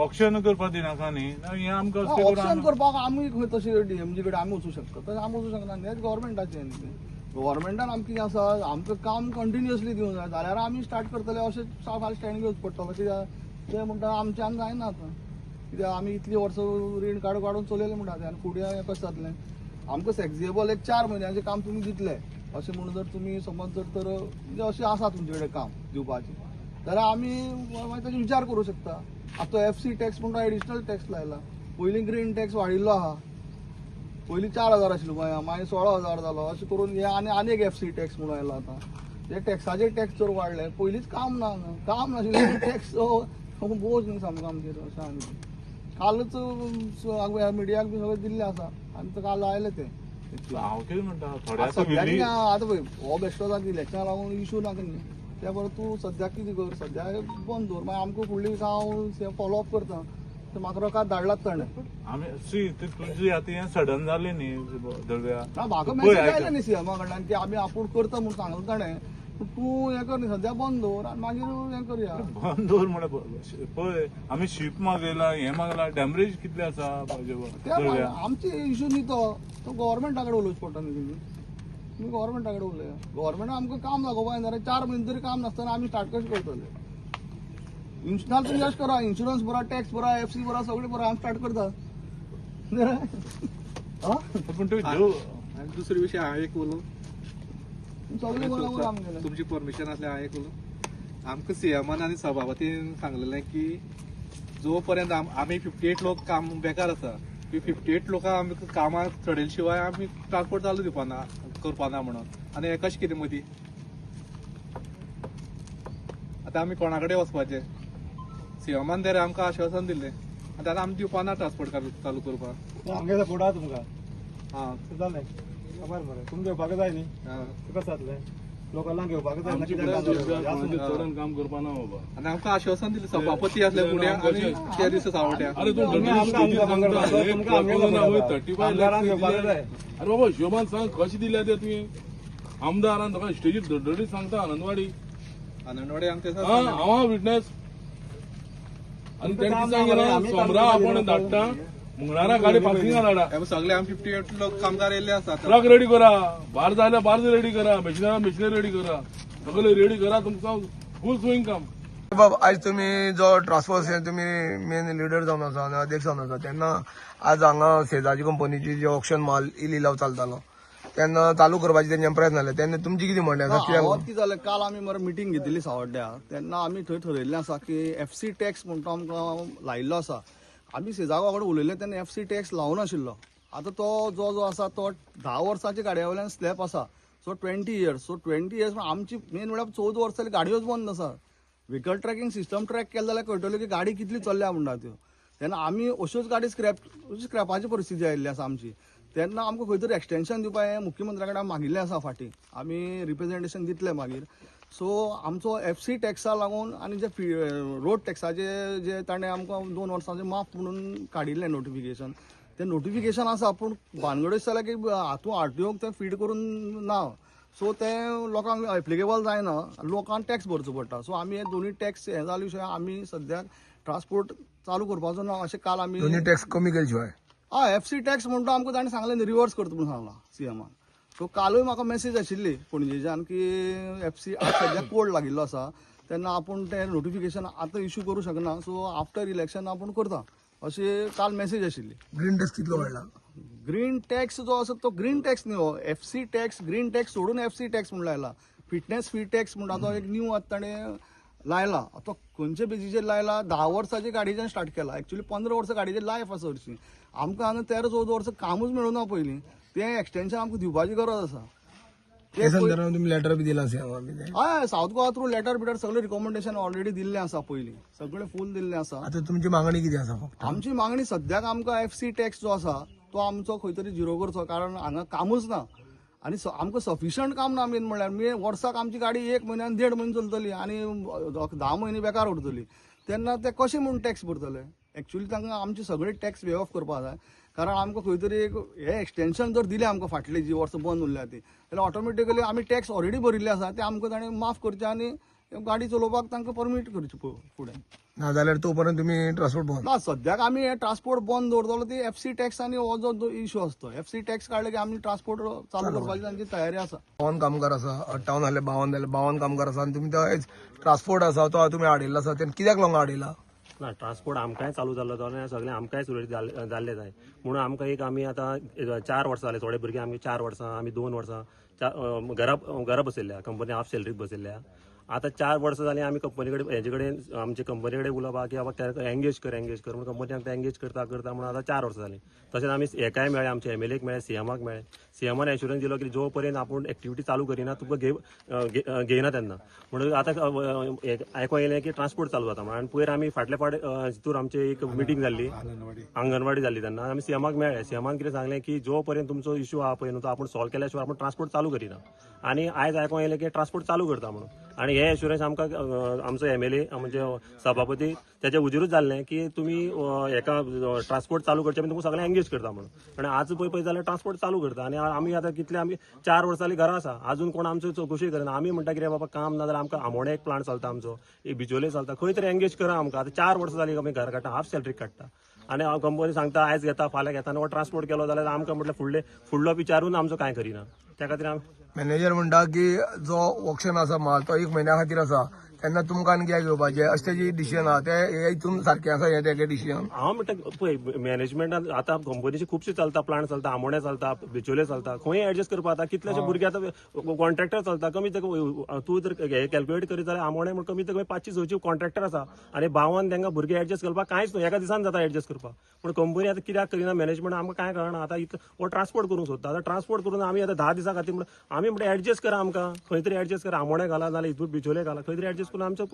Auction करपाक दिनाका न्ही हें आमकां ऑप्शन करपाक आमी खंय तशी डीएमजी कडेन आमी वचूं शकता तशें आमी वचूं शकना हें गव्हर्मेंटाचें न्ही गव्हर्मेंटान आमकां कितें आसा आमकां काम कंटिन्युअसली दिवंक जाय जाल्यार आमी स्टार्ट करतले अशें फाल्यां स्टँड घेवचो पडटलो कित्याक ते म्हणटा आमच्यान जायना आतां कित्याक आमी इतलीं वर्सां रीण काडून चलयलें म्हणटा ते आनी फुडें हें कशें जातलें आमकां फ्लेक्झिबल एक 4 म्हयन्याचें काम तुमी दितले अशें म्हणून जर तुमी समज जर तर म्हणजे अशें आसा तुमचे कडेन काम दिवपाचें जाल्यार आमी मागीर ताचेर विचार करूं शकता आतां एफसी टॅक्स म्हणटा एडिशनल टॅक्स लायला पयलीं ग्रीन टॅक्स वाडिल्लो आहा पयलीं 4,000 आशिल्लो गोंया मागीर 16,000 जालो अशें करून हे आनी एक एफसी टॅक्स म्हणून आयला आतां हे टॅक्साचे टॅक्स जर वाडले पयलींच काम नाशिल्लें टॅक्स बोज न्ही सामको आमचेर अशें आनी कालच मिडियाक बी सगळें दिल्लें आसा आनी काल आयलें तें हांव कितें म्हणटा थोड्या सद्याक आतां पळय हो बेश्टो जाता इलेक्शना लागून इशू नाका न्ही त्या बरो तूं सद्याक कितें कर सद्याक बंद दवर मागीर आमकां फुडली हांव फॉलोअप करता म्हाका रोखात धाडलात ताणें आमी सी तुजी आतां हें सडन जालें न्ही दळव्या म्हाका मेसेज आयले न्ही सीएमा कडल्यान की आमी आपूण करता म्हूण सांगलें ताणें तूं हें कर न्ही सद्या बंद दवर आनी मागीर हें करया बंद दवर म्हळ्यार पळय आमी शीप मागयला हें मागला डॅमरेज कितलें आसा दळव्या आमचे इशू न्ही तो गव्हर्मेंटा कडेन उलोवचें पडटा न्ही तुमी गव्हर्मेंटा कडेन उलया गव्हर्मेंटान आमकां काम दाखोवपाक जाल्यार 4 म्हयने तरी काम नासतना आमी स्टार्ट कशें करतले नाजाल्यार तुमी अशें करा इन्शुरन्स भरा टॅक्स भरा एफसी भरा सगळें भरा आमी स्टार्ट करता पूण दुसरे विशय हांव एक उलोव सगळें बरोबर आमगेलें तुमची परमिशन आसल्यार हांव एक उलोव आमकां सीएमान आनी सभापतीन सांगलेलें की जो पर्यंत आमी 58 लोक काम बेकार आसा 58 लोकांक आमी कामाक चडयले शिवाय आमी ट्रान्सपोर्ट चालू दिवपाना करपाना म्हणून आनी हें कशें कितें मदीं आतां आमी कोणा कडेन वचपाचें सीएमान तर आमकां आश्वासन दिल्लें आतां आमी दिवपाना ट्रान्सपोर्ट चालू करपाक आमगे फुडें आहा तुमकां हां जालें खबर मरे तुमी घेवपाक जाय न्ही कशें जातलें लोकलांक घेवपाक जाय चडून काम करपाना बाबा आनी आमकां आश्वासन दिलें सभापती आसले फुडें आनी त्या दिसा सांवट्या अरे तूं 35 घेवपाक जाय अरे बाबा हिशोबान सांग कशें दिल्या ते तुवें आमदारान तुका स्टेजीर धडधडीत सांगता आनंदवाडी आमचे हांव विटनेस आनी तेणें सांगलें सोमरा आपण धाडटा मंगळारा गाडी पार्किंगां धाडा सगळे आमी 58 लोक कामगार येयल्ले आसात ट्रक रेडी करा भार जाल्यार भार रेडी करा मशिनरी रेडी करा सगळे रेडी करा तुमकां फूल स्विंग काम बाबा आज तुम्ही जो ट्रान्सफर तुम्ही मेन लिडर जावन आसा आनी अध्यक्ष जावन आसा तेन्ना आज हांगा शेजारची कंपनीची जे ऑक्शन माल ई लिलाव चलतालो तेन्ना चालू करपाचे तेंचे प्रयत्न जाले तेन्ना तुमची कितें म्हणणें आसा कितें जालें काल आमी मरे मिटींग घेतिल्ली सांवड्ड्या तेन्ना आमी थंय थारायल्लें आसा की एफसी टॅक्स म्हणटा आमकां लायिल्लो आसा आमी शेजावा कडेन उलयलें तेन्ना एफसी टॅक्स लावून आशिल्लो आतां तो जो आसा तो 10 वर्सांच्या गाडया वयल्यान स्लॅब आसा सो 20 इयर्स आमची मेन म्हळ्यार 14 वर्सां जाली गाडयोच बंद आसा व्हिकल ट्रॅकिंग सिस्टम ट्रॅक केलें जाल्यार कळटलें की गाडी कितली चल्ल्या म्हणटा त्यो तेन्ना आमी अश्योच गाडी स्क्रॅपाची परिस्थिती आयिल्ली आसा आमची तेन्ना आमकां खंय तरी एक्सटेन्शन दिवपाक हें मुख्यमंत्र्या कडेन मागिल्लें आसा फाटीं आमी रिप्रेझेंटेशन दितलें मागीर सो आमचो एफसी टॅक्सा लागून आनी जे रोड टॅक्साचे जे ताणें आमकां 2 वर्सांचें माफ म्हणून काडिल्लें नोटिफिकेशन तें नोटिफिकेशन आसा पूण भानगड अशी जाल्या की हातूंत आरटीओक तें फीड करून ना सो तें लोकांक एप्लिकेबल जायना लोकांक टॅक्स भरचो पडटा सो आमी हे दोनूय टॅक्स हें जाले शिवाय आमी सद्याक ट्रान्सपोर्ट चालू करपाचो ना अशें काल आमी दोन्ही टॅक्स कमी केले शिवाय एफसी टॅक्स म्हणटा आमकां ताणें सांगलें रिवर्स करता म्हणून सांगलां सीएमान सो कालूय म्हाका मेसेज आशिल्ली पणजेच्यान की एफसी सद्याक कोड लागिल्लो आसा तेन्ना आपूण तें नोटिफिकेशन आतां इशू करूं शकना सो आफ्टर इलेक्शन आपूण करता अशी काल मेसेज आशिल्ली ग्रीन टॅक्स कितलो वाडला ग्रीन टॅक्स जो आसा तो ग्रीन टॅक्स न्ही हो एफसी टॅक्स ग्रीन टॅक्स सोडून एफसी टॅक्स म्हणून लायला फिटनेस फी टॅक्स म्हणटा तो एक न्यू आतां ताणें लायला तो खंयच्या बेजीचेर लायला 10 वर्सांची गाडयेच्यान स्टार्ट केला एक्चुअली 15 वर्सां गाडयेचेर लायफ आसा हरशीं आमकां हांगा 13-14 वर्सां कामूच मेळूना पयलीं तें एक्सटेन्शन आमकां दिवपाची गरज आसा ते संदर्भात तुम्ही लेटर बी दिला हय साऊथ गोवा थ्रू लेटर बिटर सगळें रिकमेंडेशन ऑलरेडी दिल्लें आसा पयलीं सगळें फूल दिल्लें आसा आता तुमची मागणी किती आसा फक्त आमची मागणी सद्याक आमकां एफसी टॅक्स जो आसा तो आमचो खंय तरी झिरो करचो कारण हांगा कामूच ना आनी आमकां सफिशंट काम ना मेन म्हणल्यार वर्साक आमची गाडी 1 म्हयन्यान 1.5 म्हयने चलतली आनी 10 म्हयने बेकार उरतली तेन्ना ते कशें म्हणून टॅक्स भरतले एक्चुअली तांकां आमचे सगळे टॅक्स पे ऑफ करपाक जाय कारण आमकां खंय तरी एक हे एक्सटेन्शन जर दिलें आमकां फाटली जी वर्सां बंद उरल्या ती जाल्यार ऑटोमॅटिकली आमी टॅक्स ऑलरेडी भरिल्ले आसा ते आमकां ताणें माफ करचें आनी गाडी चलोवपाक तांकां परमीट करची फुडें नाजाल्यार तोपर्यंत तुम्ही ट्रान्सपोर्ट बंद. ना सद्याक आमी हे ट्रान्सपोर्ट बंद दवरतलो ती एफसी टॅक्स आनी हो जो इश्यू असतो एफसी टॅक्स काडले की आमी ट्रान्सपोर्ट चालू करपाची तांची तयारी आसा. 52 कामगार आसा 58 जाले 52 जाले 52 कामगार आसा आनी तुमी तो ट्रान्सपोर्ट आसा तो तुमी हाडिल्लो आसा तेन्ना कित्याक लागून हाडिला? ना ट्रान्सपोर्ट आमकांय चालू जाल्लो तो आनी सगळें आमकांय सुरळीत जाल्ले जाय म्हणून आमकां एक आमी आतां 4 वर्सां जाले थोडे भुरगे आमी 4 वर्सां आमी 2 वर्सां घरा बसयल्या कंपनी हाफ सॅलरीक बसयल्या. आता 4 वर्सां जालीं आमी कंपनी कडेन हेजे कडेन आमचे कंपनी कडेन उलोवपा की बाबा एंगेज कर म्हणून कंपनी आमकां एंगेज करता म्हणून आतां 4 वर्सां जालीं. तशेंच आमी एकाय मेळ्ळे आमचे एमएलएक मेळ्ळे सीएमाक मेळ्ळे. सीएमान एश्युरन्स दिलो की जो पर्यंत आपूण एक्टिविटी चालू करिना तुका घेयना तेन्ना म्हणून आतां आयको येयलें की ट्रान्सपोर्ट चालू जाता म्हणून. आनी पयर आमी फाटल्या फावट हितूर आमची एक मिटींग जाल्ली अंगणवाडी जाल्ली तेन्ना आमी सीएमाक मेळ्ळे. सीएमान कितें सांगलें की जो पर्यंत तुमचो इश्यू आहा पळय न्हू तो आपूण सॉल्व केल्या शिवाय आपूण ट्रान्सपोर्ट चालू करिना. आनी आयज आयको येयलें की ट्रान्सपोर्ट चालू करता म्हणून. आनी हे एश्युरन्स आमकां आमचो एमएलए म्हणजे सभापती त्याच्या उजेरूच जाल्लें की तुमी एका ट्रान्सपोर्ट चालू करचे तुमकां सगळें एंगेज करता म्हणून. आनी आज पळय जाल्यार ट्रान्सपोर्ट चालू करता आनी आमी आतां कितले आमी 4 वर्सां जालीं घरा आसा अजून कोण आमचो चवकशी करना. आमी म्हणटा कितें बाबा काम ना जाल्यार आमकां आमोणे एक प्लांट चलता आमचो एक बिचोले चलता खंय तरी एंगेज करा आमकां. आतां 4 वर्सां जालीं आमी घर काडटा हाफ सॅलरी काडटा आनी कंपनी सांगता आयज घेता फाल्यां घेता आनी हो ट्रान्सपोर्ट केलो जाल्यार आमकां म्हटल्यार फुडलो विचारून आमचो कांय करिना. त्या खातीर आमी मॅनेजर म्हणटा की जो ऑक्शन आसा माल तो 1 म्हयन्या खातीर आसा तेन्ना तुमकां आनी कित्याक घेवपाचें अशें तेजी डिसिजन आहा ते हितून सारकें आसा हें तेगे डिसिजन. हांव म्हणटा पळय मॅनेजमेंटान आतां कंपनीचे खुबशे चलता प्लांट चलता आमोणे चलता बिचोले चलता खंय एडजस्ट करपा आता कितलेशे भुरगे आतां कॉन्ट्रॅक्टर चलता कमी तूं जर कॅल्क्युलेट करीत जाल्यार आमोणे म्हणून कमी कमी 500-600 कॉन्ट्रॅक्टर आसा आनी 52 तांकां भुरगे एडजस्ट करपाक कांयच न्हू एका दिसान जाता एडजस्ट करपाक. पूण कंपनी आतां कित्याक करिना मॅनेजमेंट आमकां कांय कळना. आतां हो ट्रान्सपोर्ट करूंक सोदता आतां ट्रान्सपोर्ट करून आमी आतां 10 दिसां खातीर आमी म्हणटा एडजस्ट करा आमकां खंय तरी एडजस्ट करा आमोणे घाला नाल्यार हितूर बिचोले घाला खंय तरी एडजस्ट करून आमचो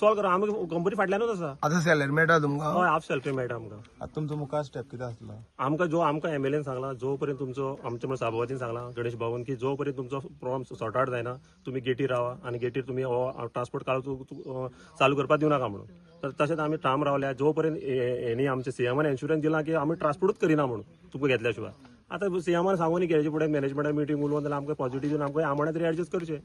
सॉल्व करा. आमी कंपनी फाटल्यानूच आसा. आतां सॅलरी मेळटा तुमकां? हय हाफ सॅलरी मेळटा आमकां. आता तुमचो मुखार स्टेप कितें आसलो? आमकां एमएलएन सांगला जो पर्यंत तुमचो आमच्या सभापतीन सांगला गणेश भवन की जो पर्यंत तुमचो प्रॉब्लेम सॉर्ट आउट जायना तुम्ही गेटीर रावा आनी गेटीर तुम्ही ट्रान्सपोर्ट चालू करपाक दिवं नाका म्हणून. तर तशेंच आमी ठाम रावल्या जो पर्यंत हेणी आमच्या सीएमान इन्शुरन्स दिला की आमी ट्रान्सपोर्टूच करिना म्हणून तुका घेतल्या शिवाय. आतां सीएमान सांगून गेले फुडें मॅनेजमेंटान मिटींग उलोवन जाल्यार आमकां पॉझिटिव्ह दिवन आमकां आमोणे तरी एडजस्ट करचें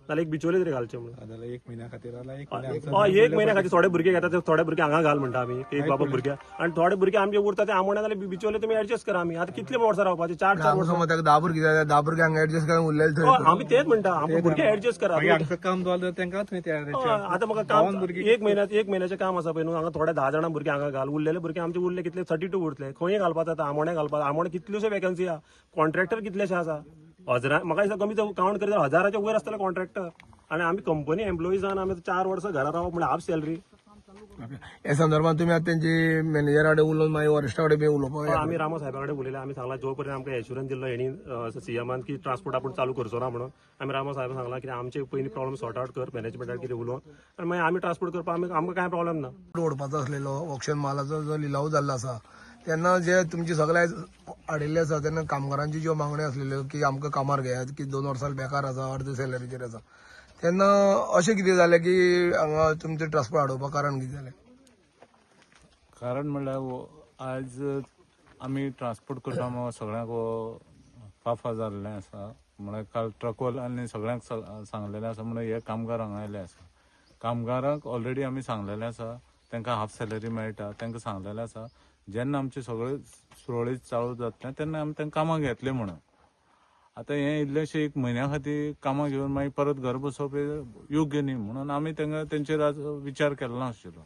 नाल्यार एक बिचोले तरी घालचे म्हणून. 1 म्हयन्या खातीर आला 1 1 म्हयन्या खातीर थोडे भुरगे घेता ते थोडे भुरगे हांगा घाल म्हणटा आमी की बाबा भुरगे आनी थोडे भुरगे आमचे उरता ते आमोणे जाल्यार बिचोले तुमी एडजस्ट करा. आमी आतां कितले वर्सां रावपाचे 4 वर्सां समज 10 भुरगीं जाल्यार 10 भुरगे हांगा एडजस्ट करून उरलेले थंय. आमी तेच म्हणटा आमकां भुरगे एडजस्ट करा. आमचं काम जालें तांकां थंय आता म्हाका काम 1 म्हयन्याचें काम आसा पळय न्हू हांगा थोडे 10 जाणां भुरगे हांगा घाल उरलेले भुरगे आमचे उरले कितले 32 उरतले खंय घालपाक जाता आमोणे घालपाक आमोणे कितल्योशो वॅकन्सी आहा कॉन्ट्रॅक्टर कितलेशे आसा म्हाका दिसता कमी काउंट करीत 1000च्या वयर आसतले कॉन्ट्रॅक्टर आनी आमी कंपनी एम्प्लॉईजान आमी 4 वर्सां घरा रावप म्हणजे हाफ सॅलरी. हे संदर्भात तुम्ही आता त्यांची मॅनेजरा कडेन उलोवन मागीर वरिश्ठा कडेन बी उलोवपाक? आमी रामा साहेबा कडेन उलयले आमी सांगला जो पर्यंत आमकां एश्युरन्स दिल्लो हेणी सीएमान की ट्रान्सपोर्ट आपूण चालू करचो ना म्हणून आमी रामा साहेबान सांगला की आमचे पयलीं प्रॉब्लेम सॉर्ट आउट कर मॅनेजमेंटान कितें उलोवन आनी मागीर आमी ट्रान्सपोर्ट करपाक आमकां कांय प्रॉब्लेम ना. ओडपाचो असलेलो ऑक्शन मालाचो जो लिलाव जाल्लो आसा तेन्ना जे तुमचे सगळे हाडिल्ले आसा तेन्ना कामगारांची ज्यो मागण्यो आसलेल्यो की आमकां कामार घेयात की 2 वर्सां बेकार आसा अर्ध सॅलरीचेर आसा तेन्ना अशें कितें जालें की हांगा तुमचें ट्रान्सपोर्ट हाडोवपाक कारण कितें जालें? कारण म्हणल्यार आज आमी ट्रान्सपोर्ट करता मग सगळ्यांक फाफा जाल्लें आसा म्हळ्यार काल ट्रकवाल्यांनी सगळ्यांक सांगलेलें आसा म्हणून हे कामगार हांगा आयले आसा. कामगारांक ऑलरेडी आमी सांगलेलें आसा तांकां हाफ सॅलरी मेळटा तांकां सांगलेलें आसा जेन्ना आमचें सगळें सुरळीत चालू जातलें तेन्ना आमी तांकां कामाक घेतलें म्हणून. आतां हें इल्लेशें 1 म्हयन्या खातीर कामाक घेवन मागीर परत घर बसप योग्य न्ही म्हणून आमी तेंचेर आज विचार केलो नाशिल्लो.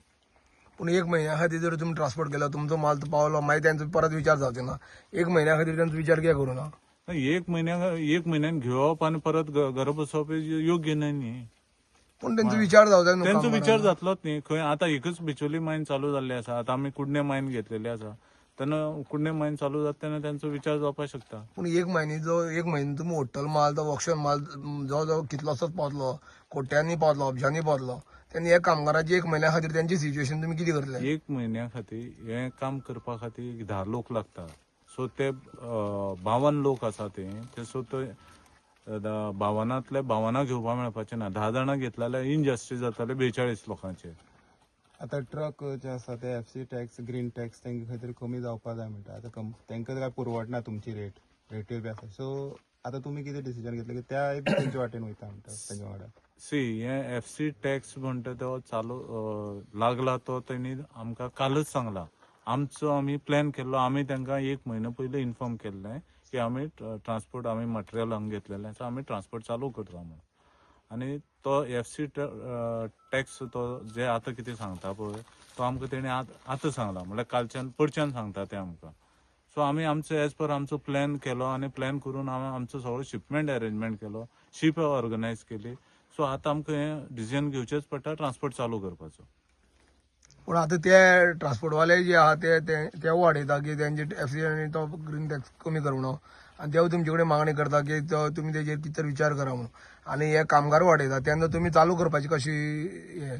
पूण 1 म्हयन्या खातीर जर तुमी ट्रान्सपोर्ट केलो तुमचो माल पावलो मागीर तेंचो परत विचार जावचो ना. 1 म्हयन्या खातीर तेंचो विचार कित्याक करूं ना? 1 म्हयन्यान घेवप आनी परत घर बसप योग्य न्ही. पूण तेंचो विचार जावचो न्हू. तेंचो विचार जातलोच न्ही. खंय आतां एकच बिचोली मायन चालू जाल्ली आसा आतां आमी कुडणे मायन घेतलेली आसा तेन्ना कुडणे मायन चालू जाता तेन्ना तेंचो विचार जावपाक शकता. पूण 1 म्हयने तुमी ओडटलो माल तो ऑक्शन माल जो कितलोसोच पावतलो कोट्यांनी पावतलो अब्जांनी पावतलो तेन्ना हे कामगारांची 1 म्हयन्या खातीर तेंची सिच्युएशन तुमी कितें करतले? 1 म्हयन्या खातीर हें काम करपा खातीर 10 लोक लागता. सो ते 52 लोक आसा ते सो ते 52 घेवपा मेळपाचें ना. 10 जाणां घेतले जाल्यार इनजस्टीस जाताले 42 लोकांचेर. आता ट्रक जे आसा ते एफसी टॅक्स ग्रीन टॅक्स तांकां खंय तरी कमी जावपाक जाय म्हणटा. आतां तांकां काय परवडना तुमची रेट बी आसा. सो आतां तुमी कितें डिसिजन घेतलें की त्या तेंच्या वाटेन वयता म्हणटा तांच्या वांगडा? हे FC टॅक्स म्हणटा तो चालू लागला तो त्यांनी आमकां कालच सांगला. आमचो आमी प्लॅन केल्लो. आमी तांकां 1 म्हयनो पयलीं इन्फॉर्म केल्लें की आमी ट्रान्सपोर्ट आमी मटेरियल हांगा घेतलेलें आसा, आमी ट्रान्सपोर्ट चालू करता म्हणून. आनी तो FC टॅक्स तो जे आतां कितें सांगता पळय तो आमकां तेणी आतां सांगला, म्हळ्यार कालच्यान परच्यान सांगता ते आमकां. सो आमी आमचो एज पर आमचो प्लॅन केलो आनी प्लॅन करून हांवें आमचो सगळो शिपमेंट अरेंजमेंट केलो, शीप ऑर्गनायज केली. सो आतां आमकां हें डिसिजन घेवचेच पडटा ट्रान्सपोर्ट चालू करपाचो. पूण आतां ते ट्रान्सपोर्टवाले जे आहा ते वाडयता की तेंचे FC आनी तो ग्रीन टॅक्स कमी कर म्हणून, आनी ते तुमचे कडेन मागणी करता की तुमी तेजेर कितें तरी विचार करा म्हणून. आनी हे कामगार वाडयता तेन्ना तुमी चालू करपाची कशी हे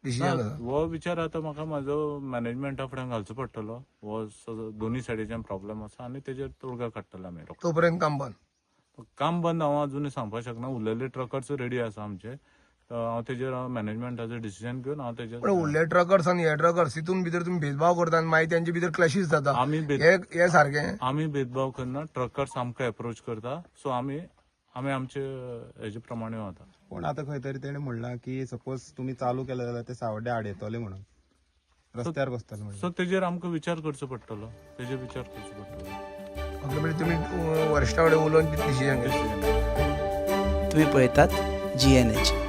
डिसिजन आसा? हो विचार आतां म्हाका म्हाजो मॅनेजमेंटा फुड्यान घालचो पडटलो. हो दोनूय सायडीच्यान प्रॉब्लेम आसा आनी तेजेर तोडगा काडटले आमी. तोपर्यंत काम बंद हांव अजूनय सांगपाक शकना. उरलेले ट्रकर्स रेडी आसा आमचे. हांव तेजेर मॅनेजमेंटाचो डिसिजन घेवन हांव तेजेर. पण उरले ट्रकर्स आनी हे ट्रकर्स हितून भितर तुमी भेदभाव करता आनी मागीर तेंचे भितर क्लॅशीस जाता. हे सारकें? आमी भेदभाव करना. ट्रकर्स आमकां एप्रोच करता. सो आमी आमचे हेजे प्रमाणे वता. पूण आतां खंय तरी तेणें म्हणलां की सपोज तुमी चालू केलें जाल्यार ते सावड्डे आडयतले म्हणून, रस्त्यार बसतले म्हणून. सो तेजेर आमकां विचार करचो पडटलो. तेजेर विचार करचो पडटलो. तुमी वरिश्ठा कडेन उलोवन डिसिजन घेतलें. तुम्ही पळयतात GNH.